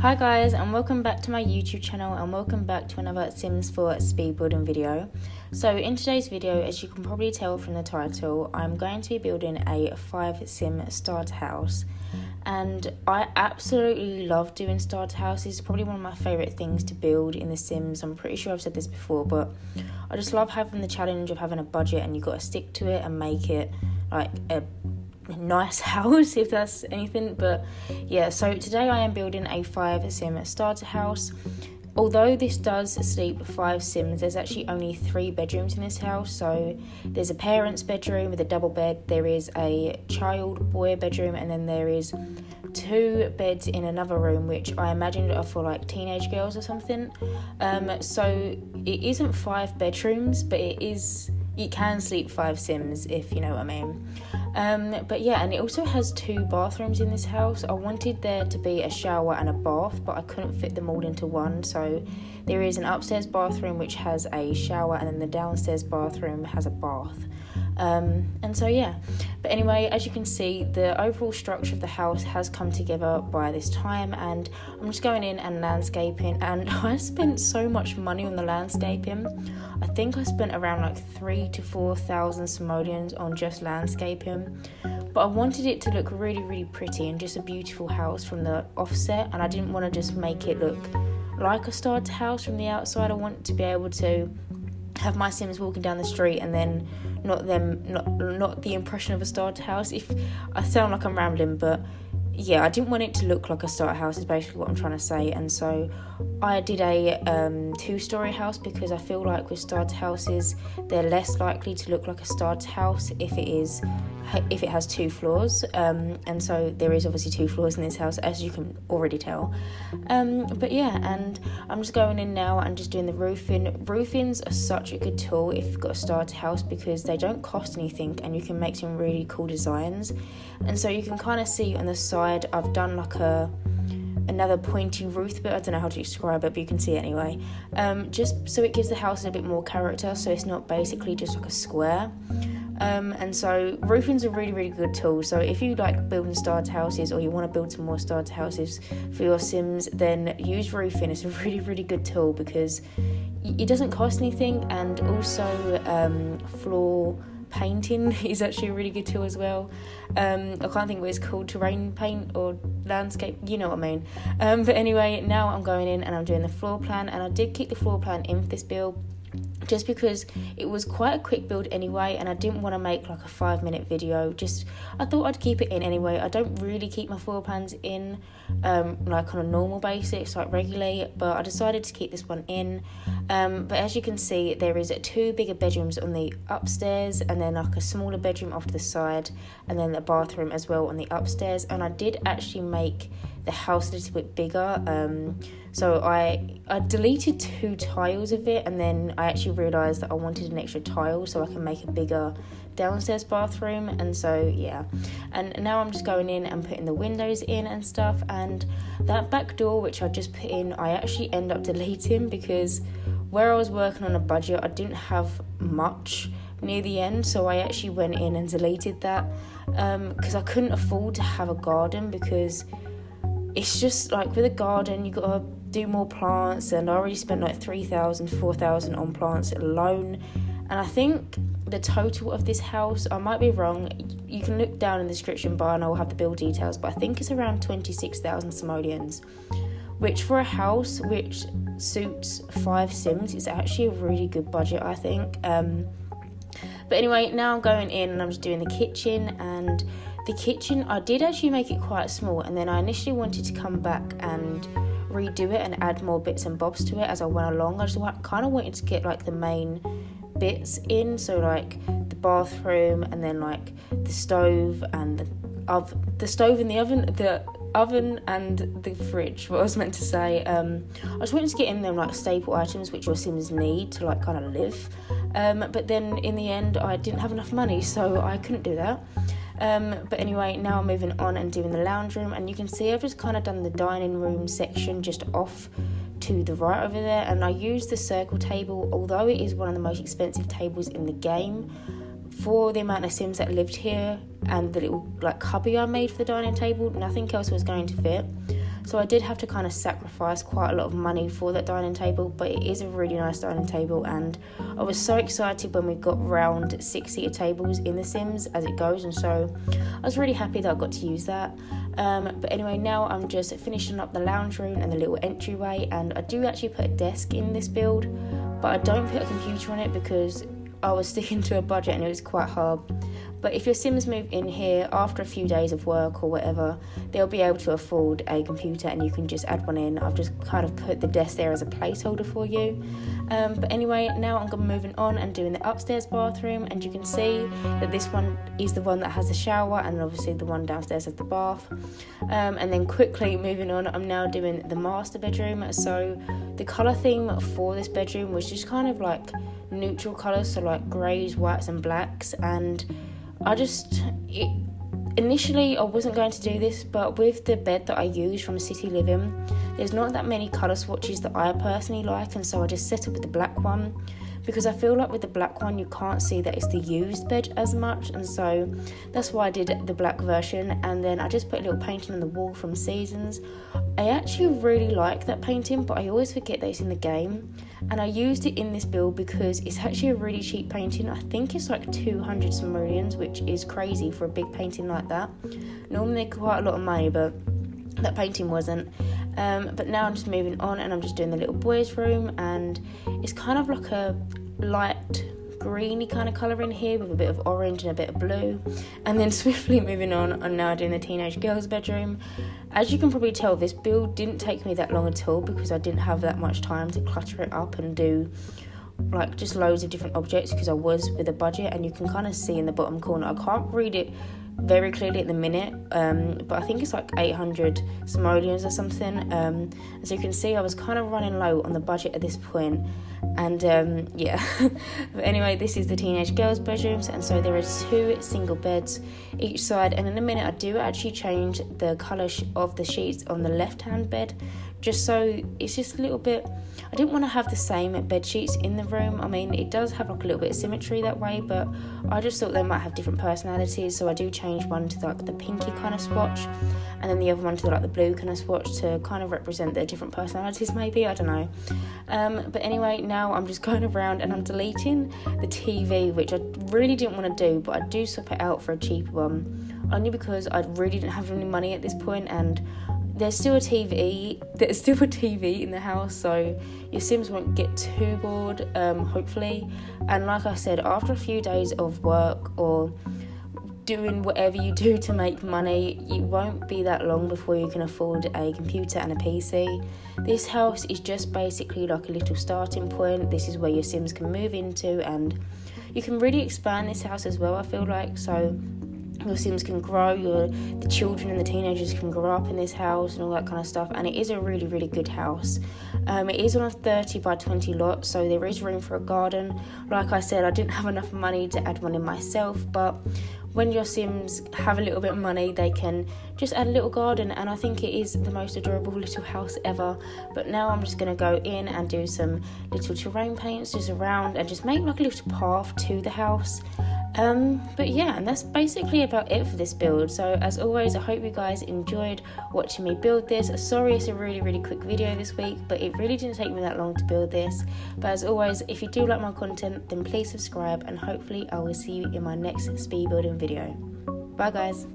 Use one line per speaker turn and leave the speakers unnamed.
Hi guys, and welcome back to my YouTube channel, and welcome back to another Sims 4 speed building video. So in today's video, as you can probably tell from the title, I'm going to be building a 5 sim starter house. And I absolutely love doing starter houses. It's probably one of my favourite things to build in The Sims. I'm pretty sure I've said this before, but I just love having the challenge of having a budget and you've got to stick to it and make it like a nice house, if that's anything. But yeah, so today I am building a 5 sim starter house. Although this does sleep 5 sims, there's actually only 3 bedrooms in this house. So there's a parent's bedroom with a double bed, there is a child boy bedroom, and then there is 2 beds in another room, which I imagined are for like teenage girls or something. So it isn't 5 bedrooms, but it can sleep 5 sims, if you know what I mean. But yeah, and it also has 2 bathrooms in this house. I wanted there to be a shower and a bath, but I couldn't fit them all into one. So there is an upstairs bathroom which has a shower, and then the downstairs bathroom has a bath. And so yeah, but anyway, as you can see, the overall structure of the house has come together by this time, and I'm just going in and landscaping, and I spent so much money on the landscaping. I think I spent around like 3,000 to 4,000 simoleons on just landscaping, but I wanted it to look really pretty and just a beautiful house from the offset, and I didn't want to just make it look like a starter house from the outside. I want to be able to have my sims walking down the street and then not the impression of a starter house. If I sound like I'm rambling, but yeah, I didn't want it to look like a starter house is basically what I'm trying to say. And so I did a 2-story house, because I feel like with starter houses they're less likely to look like a starter house if it has 2 floors, and so there is obviously 2 floors in this house, as you can already tell. But yeah, and I'm just going in now and just doing the roofing. Roofings are such a good tool if you've got a starter house, because they don't cost anything and you can make some really cool designs. And so you can kind of see on the side I've done like another pointy roof bit. I don't know how to describe it, but you can see it anyway, just so it gives the house a bit more character, so it's not basically just like a square. And so roofing's a really good tool. So if you like building starter houses, or you want to build some more starter houses for your sims, then use roofing. It's a really good tool because it doesn't cost anything, and also floor painting is actually a really good tool as well. I can't think what it's called, terrain paint or landscape, you know what I mean. But anyway, now I'm going in and I'm doing the floor plan, and I did keep the floor plan in for this build just because it was quite a quick build anyway, and I didn't want to make like a 5-minute video. I thought I'd keep it in anyway. I don't really keep my floor plans in like on a normal basis, like regularly, but I decided to keep this one in. But as you can see, there is 2 bigger bedrooms on the upstairs, and then like a smaller bedroom off to the side, and then a bathroom as well on the upstairs. And I did actually make the house a little bit bigger, so I deleted 2 tiles of it, and then I actually realised that I wanted an extra tile so I can make a bigger downstairs bathroom. And so yeah, and now I'm just going in and putting the windows in and stuff. And that back door which I just put in, I actually end up deleting, because where I was working on a budget, I didn't have much near the end, so I actually went in and deleted that, because I couldn't afford to have a garden, because it's just like with a garden you gotta do more plants, and I already spent like 3,000 4,000 on plants alone. And I think the total of this house, I might be wrong, you can look down in the description bar and I'll have the bill details, but I think it's around 26,000 simoleons, which for a house which suits 5 sims is actually a really good budget, I think. But anyway, now I'm going in and I'm just doing the kitchen. And the kitchen, I did actually make it quite small, and then I initially wanted to come back and redo it and add more bits and bobs to it as I went along. I just kind of wanted to get like the main bits in, so like the bathroom, and then like the stove and the stove and the oven and the fridge, what I was meant to say. I just wanted to get in them like staple items which your sims need to like kind of live, but then in the end I didn't have enough money, so I couldn't do that. But anyway, now I'm moving on and doing the lounge room, and you can see I've just kind of done the dining room section just off to the right over there, and I used the circle table, although it is one of the most expensive tables in the game. For the amount of sims that lived here and the little like cubby I made for the dining table, nothing else was going to fit. So I did have to kind of sacrifice quite a lot of money for that dining table, but it is a really nice dining table, and I was so excited when we got round 6-seater tables in The Sims as it goes, and so I was really happy that I got to use that. But anyway, now I'm just finishing up the lounge room and the little entryway, and I do actually put a desk in this build, but I don't put a computer on it because I was sticking to a budget and it was quite hard. But if your Sims move in here after a few days of work or whatever, they'll be able to afford a computer and you can just add one in. I've just kind of put the desk there as a placeholder for you. But anyway, now I'm moving on and doing the upstairs bathroom, and you can see that this one is the one that has the shower, and obviously the one downstairs has the bath. And then quickly moving on, I'm now doing the master bedroom. So the colour theme for this bedroom was just kind of like neutral colours, so like greys, whites and blacks, and initially I wasn't going to do this, but with the bed that I use from City Living, there's not that many colour swatches that I personally like, and so I just set up with the black one, because I feel like with the black one you can't see that it's the used bed as much, and so that's why I did the black version. And then I just put a little painting on the wall from Seasons. I actually really like that painting, but I always forget that it's in the game, and I used it in this build because it's actually a really cheap painting. I think it's like 200 simoleons, which is crazy for a big painting like that. Normally they're quite a lot of money, but that painting wasn't. But now I'm just moving on and I'm just doing the little boys' room, and it's kind of like a light greeny kind of colour in here with a bit of orange and a bit of blue. And then swiftly moving on, I'm now doing the teenage girls' bedroom. As you can probably tell, this build didn't take me that long at all because I didn't have that much time to clutter it up and do like just loads of different objects, because I was with a budget, and you can kind of see in the bottom corner, I can't read it very clearly at the minute, but I think it's like 800 simoleons or something. As you can see, I was kind of running low on the budget at this point, and yeah. But anyway, this is the teenage girls' bedrooms, and so there are 2 single beds each side, and in a minute I do actually change the colour of the sheets on the left hand bed, just so it's just a little bit, I didn't want to have the same bed sheets in the room. I mean, it does have like a little bit of symmetry that way, but I just thought they might have different personalities, so I do change one to like the pinky kind of swatch, and then the other one to like the blue kind of swatch to kind of represent their different personalities, maybe, I don't know. But anyway, now I'm just going around and I'm deleting the TV, which I really didn't want to do, but I do swap it out for a cheaper one, only because I really didn't have any money at this point, and there's still a TV in the house, so your Sims won't get too bored, hopefully. And like I said, after a few days of work or doing whatever you do to make money, it won't be that long before you can afford a computer and a PC. This house is just basically like a little starting point. This is where your Sims can move into, and you can really expand this house as well, I feel like. So your Sims can grow, the children and the teenagers can grow up in this house and all that kind of stuff, and it is a really, really good house. It is on a 30 by 20 lot, so there is room for a garden. Like I said, I didn't have enough money to add one in myself, but when your Sims have a little bit of money, they can just add a little garden, and I think it is the most adorable little house ever. But now I'm just going to go in and do some little terrain paints just around and just make like a little path to the house. But yeah, and that's basically about it for this build. So as always, I hope you guys enjoyed watching me build this. Sorry it's a really, really quick video this week, but it really didn't take me that long to build this. But as always, if you do like my content, then please subscribe, and hopefully I will see you in my next speed building video. Bye guys.